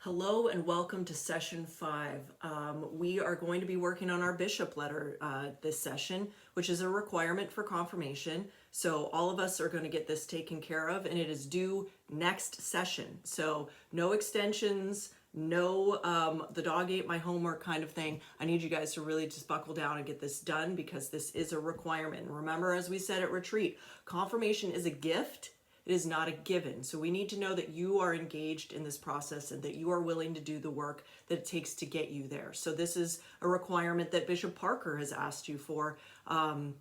Hello and welcome to session 5. We are going to be working on our bishop letter this session, which is a requirement for confirmation. So all of us are going to get this taken care of, and it is due next session. So no extensions, no the dog ate my homework kind of thing. I need you guys to really just buckle down and get this done because this is a requirement. Remember, as we said at retreat, confirmation is a gift. It is not a given. So we need to know that you are engaged in this process and that you are willing to do the work that it takes to get you there. So this is a requirement that Bishop Parker has asked you for. And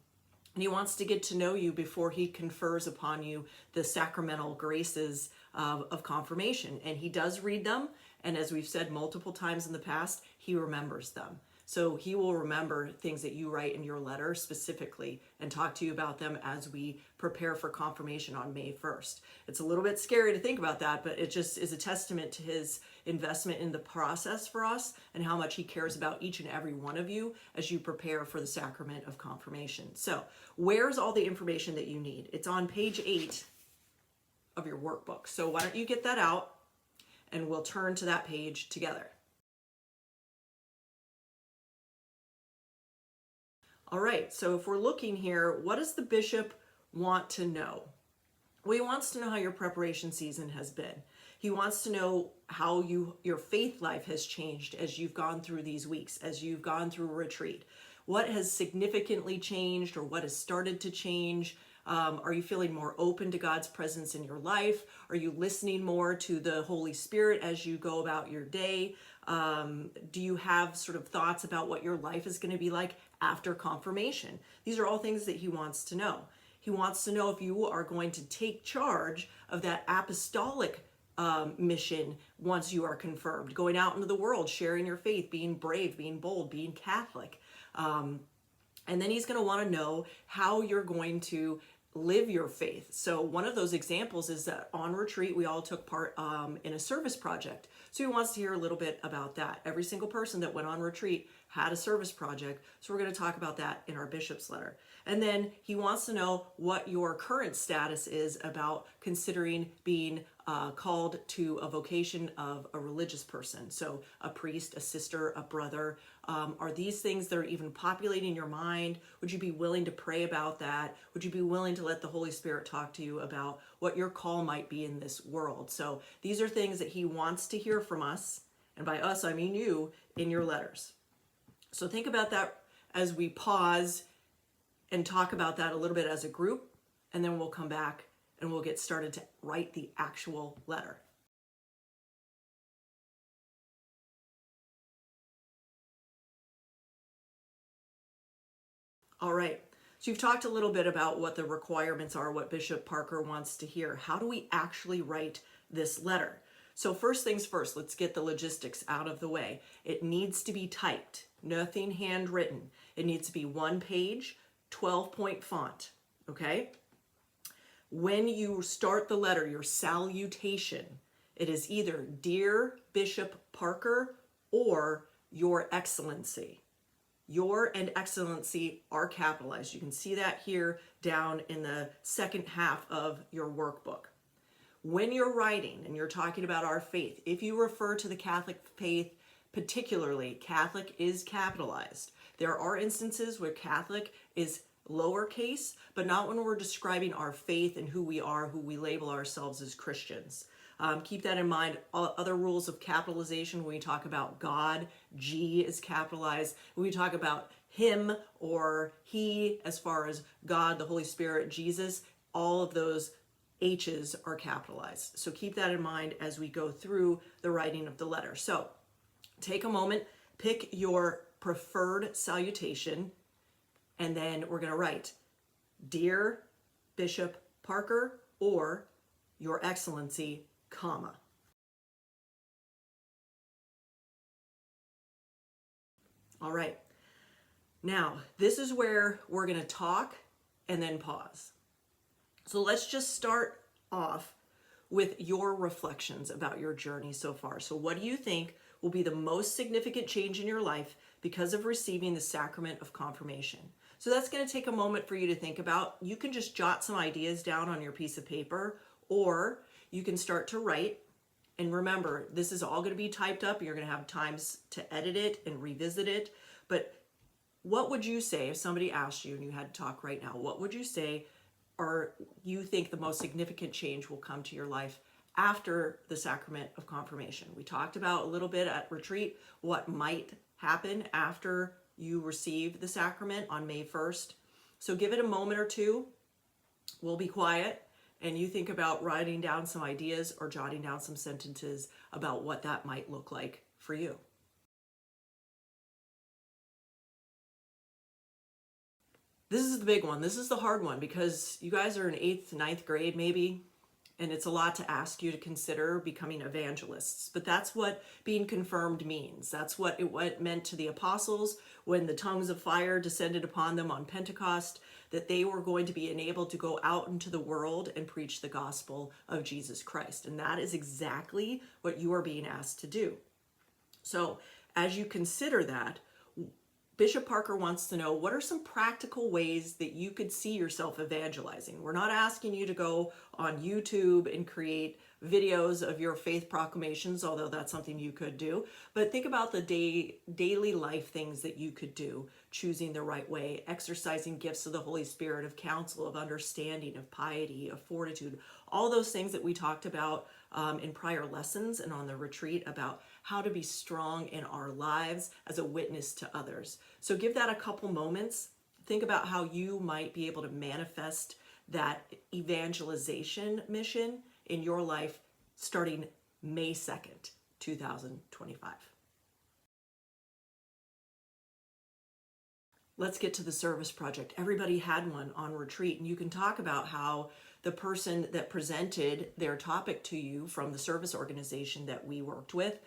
he wants to get to know you before he confers upon you the sacramental graces of confirmation. And he does read them. And as we've said multiple times in the past, he remembers them. So he will remember things that you write in your letter specifically and talk to you about them as we prepare for confirmation on May 1st. It's a little bit scary to think about that, but it just is a testament to his investment in the process for us and how much he cares about each and every one of you as you prepare for the sacrament of confirmation. So where's all the information that you need? It's on page 8 of your workbook. So why don't you get that out and we'll turn to that page together. All right, so if we're looking here, what does the bishop want to know? Well, he wants to know how your preparation season has been. He wants to know how your faith life has changed as you've gone through these weeks, as you've gone through a retreat. What has significantly changed or what has started to change? Are you feeling more open to God's presence in your life? Are you listening more to the Holy Spirit as you go about your day? Do you have sort of thoughts about what your life is going to be like after confirmation? These are all things that he wants to know. He wants to know if you are going to take charge of that apostolic mission once you are confirmed, going out into the world, sharing your faith, being brave, being bold, being Catholic. And then he's going to want to know how you're going to live your faith. So one of those examples is that on retreat, we all took part in a service project. So he wants to hear a little bit about that. Every single person that went on retreat had a service project. So we're going to talk about that in our bishop's letter. And then he wants to know what your current status is about considering being called to a vocation of a religious person. So a priest, a sister, a brother. Are these things that are even populating your mind? Would you be willing to pray about that? Would you be willing to let the Holy Spirit talk to you about what your call might be in this world? So these are things that he wants to hear from us. And by us, I mean you, in your letters. So think about that as we pause and talk about that a little bit as a group, and then we'll come back and we'll get started to write the actual letter. All right, so you've talked a little bit about what the requirements are, what Bishop Parker wants to hear. How do we actually write this letter? So first things first, let's get the logistics out of the way. It needs to be typed, nothing handwritten. It needs to be one page, 12-point font, okay? When you start the letter, your salutation, it is either Dear Bishop Parker or Your Excellency. Your and Excellency are capitalized. You can see that here down in the second half of your workbook. When you're writing and you're talking about our faith, if you refer to the Catholic faith, particularly Catholic is capitalized. There are instances where Catholic is lowercase, but not when we're describing our faith and who we are, who we label ourselves as Christians. Keep that in mind. Other rules of capitalization, when we talk about God, G is capitalized. When we talk about him or he, as far as God, the Holy Spirit, Jesus, all of those H's are capitalized. So keep that in mind as we go through the writing of the letter. So take a moment, pick your preferred salutation, and then we're going to write Dear Bishop Parker or Your Excellency, comma. All right. Now, this is where we're going to talk and then pause. So let's just start off with your reflections about your journey so far. So what do you think will be the most significant change in your life because of receiving the sacrament of confirmation? So that's going to take a moment for you to think about. You can just jot some ideas down on your piece of paper, or you can start to write And remember, this is all going to be typed up. You're going to have times to edit it and revisit it. But what would you say if somebody asked you and you had to talk right now? What would you say, or you think the most significant change will come to your life after the sacrament of confirmation? We talked about a little bit at retreat what might happen after you receive the sacrament on May 1st. So give it a moment or two. We'll be quiet, and you think about writing down some ideas or jotting down some sentences about what that might look like for you. This is the big one. This is the hard one because you guys are in 8th, 9th grade maybe, and it's a lot to ask you to consider becoming evangelists. But that's what being confirmed means. That's what it meant to the apostles when the tongues of fire descended upon them on Pentecost, that they were going to be enabled to go out into the world and preach the gospel of Jesus Christ. And that is exactly what you are being asked to do. So as you consider that, Bishop Parker wants to know, what are some practical ways that you could see yourself evangelizing? We're not asking you to go on YouTube and create videos of your faith proclamations, although that's something you could do. But think about the daily life things that you could do, choosing the right way, exercising gifts of the Holy Spirit, of counsel, of understanding, of piety, of fortitude, all those things that we talked about in prior lessons and on the retreat about how to be strong in our lives as a witness to others. So give that a couple moments. Think about how you might be able to manifest that evangelization mission in your life starting May 2nd, 2025. Let's get to the service project. Everybody had one on retreat, and you can talk about how the person that presented their topic to you from the service organization that we worked with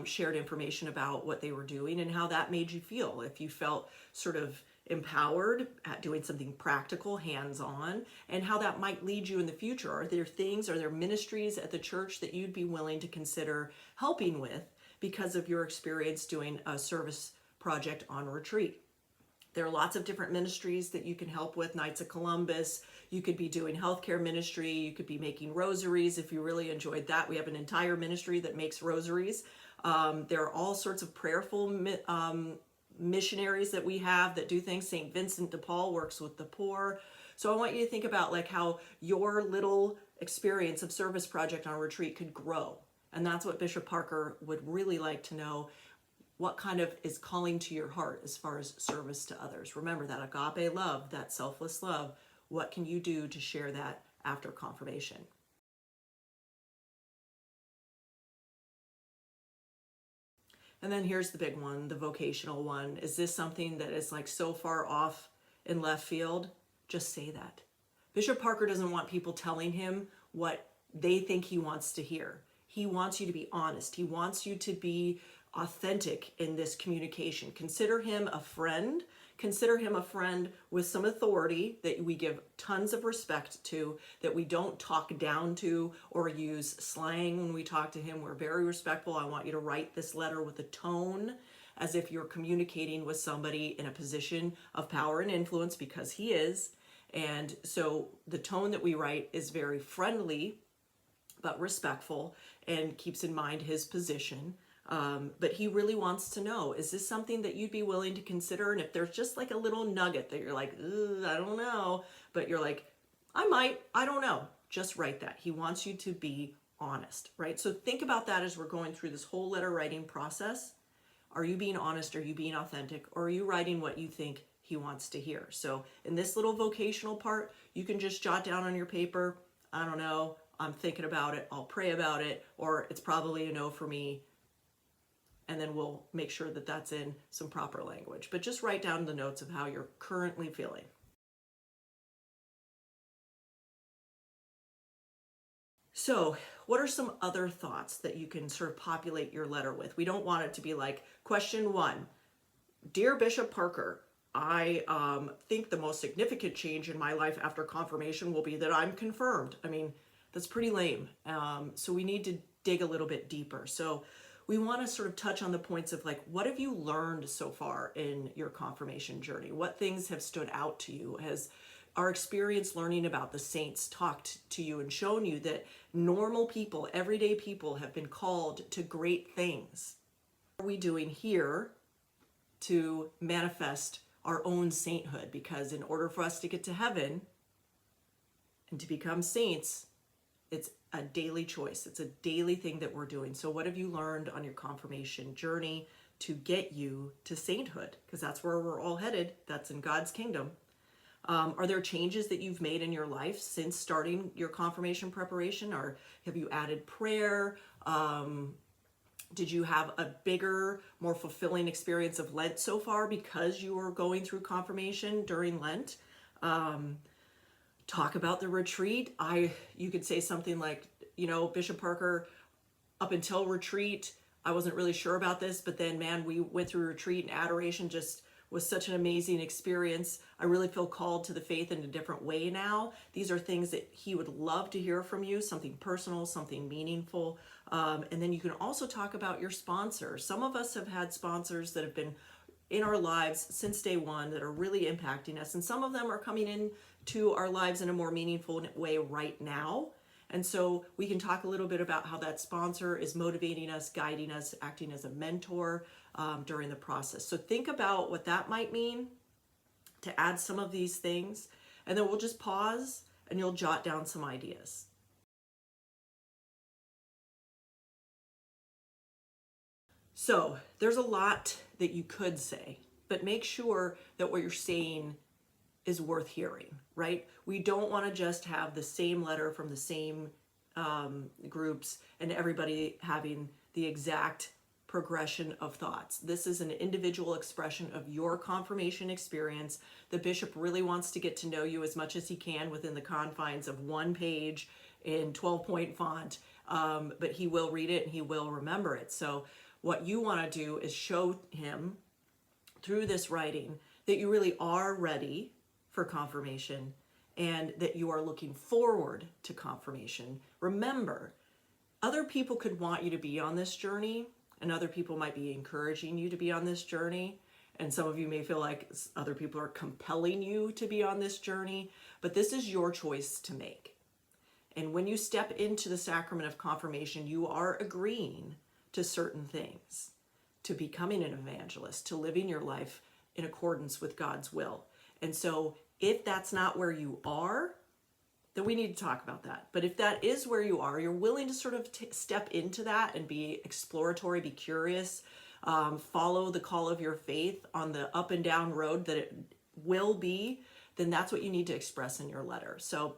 shared information about what they were doing and how that made you feel. If you felt sort of empowered at doing something practical, hands-on, and how that might lead you in the future. Are there ministries at the church that you'd be willing to consider helping with because of your experience doing a service project on retreat? There are lots of different ministries that you can help with. Knights of Columbus, you could be doing healthcare ministry, you could be making rosaries if you really enjoyed that. We have an entire ministry that makes rosaries. There are all sorts of prayerful missionaries that we have that do things. St. Vincent de Paul works with the poor. So I want you to think about like how your little experience of service project on retreat could grow. And that's what Bishop Parker would really like to know. What kind of is calling to your heart as far as service to others? Remember that agape love, that selfless love. What can you do to share that after confirmation? And then here's the big one, the vocational one. Is this something that is like so far off in left field? Just say that. Bishop Parker doesn't want people telling him what they think he wants to hear. He wants you to be honest. He wants you to be authentic in this communication. Consider him a friend. Consider him a friend with some authority that we give tons of respect to, that we don't talk down to or use slang when we talk to him. We're very respectful. I want you to write this letter with a tone as if you're communicating with somebody in a position of power and influence, because he is. And so the tone that we write is very friendly but respectful and keeps in mind his position. But he really wants to know, is this something that you'd be willing to consider? And if there's just like a little nugget that you're like, I don't know, but you're like, I might, I don't know, just write that. He wants you to be honest, right? So think about that as we're going through this whole letter writing process. Are you being honest? Are you being authentic? Or are you writing what you think he wants to hear? So in this little vocational part, you can just jot down on your paper, I don't know, I'm thinking about it, I'll pray about it, or it's probably a no for me. And then we'll make sure that that's in some proper language. But just write down the notes of how you're currently feeling. So, what are some other thoughts that you can sort of populate your letter with? We don't want it to be like, question 1, Dear Bishop Parker, I think the most significant change in my life after confirmation will be that I'm confirmed. I mean, that's pretty lame. So we need to dig a little bit deeper. So we want to sort of touch on the points of like, what have you learned so far in your confirmation journey? What things have stood out to you? our experience learning about the saints talked to you and shown you that normal people, everyday people, have been called to great things? What are we doing here to manifest our own sainthood? Because in order for us to get to heaven and to become saints, it's a daily choice. It's a daily thing that we're doing. So what have you learned on your confirmation journey to get you to sainthood? Because that's where we're all headed. That's in God's kingdom. Are there changes that you've made in your life since starting your confirmation preparation? Or have you added prayer? Did you have a bigger, more fulfilling experience of Lent so far because you were going through confirmation during Lent? Talk about the retreat. You could say something like, Bishop Parker, up until retreat, I wasn't really sure about this, but then, man, we went through retreat, and adoration just was such an amazing experience. I really feel called to the faith in a different way now. These are things that he would love to hear from you, something personal, something meaningful. And then you can also talk about your sponsor. Some of us have had sponsors that have been in our lives since day one that are really impacting us. And some of them are coming into our lives in a more meaningful way right now. And so we can talk a little bit about how that sponsor is motivating us, guiding us, acting as a mentor during the process. So think about what that might mean to add some of these things. And then we'll just pause and you'll jot down some ideas. So there's a lot that you could say, but make sure that what you're saying is worth hearing, right? We don't want to just have the same letter from the same groups and everybody having the exact progression of thoughts. This is an individual expression of your confirmation experience. The bishop really wants to get to know you as much as he can within the confines of one page in 12-point font, but he will read it and he will remember it. So what you want to do is show him through this writing that you really are ready for confirmation and that you are looking forward to confirmation. Remember, other people could want you to be on this journey, and other people might be encouraging you to be on this journey. And some of you may feel like other people are compelling you to be on this journey, but this is your choice to make. And when you step into the sacrament of confirmation, you are agreeing to certain things, to becoming an evangelist, to living your life in accordance with God's will. And so if that's not where you are, then we need to talk about that. But if that is where you are, you're willing to sort of step into that and be exploratory, be curious, follow the call of your faith on the up and down road that it will be, then that's what you need to express in your letter. So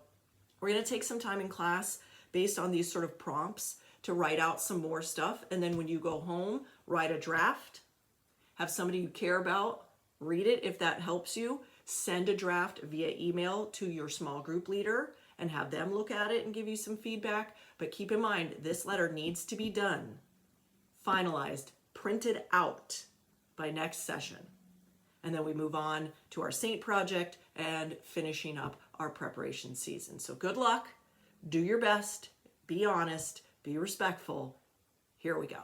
we're going to take some time in class based on these sort of prompts to write out some more stuff. And then when you go home, write a draft, have somebody you care about read it if that helps you. Send a draft via email to your small group leader and have them look at it and give you some feedback. But keep in mind, this letter needs to be done, finalized, printed out by next session. And then we move on to our Saint project and finishing up our preparation season. So good luck, do your best, be honest, be respectful. Here we go.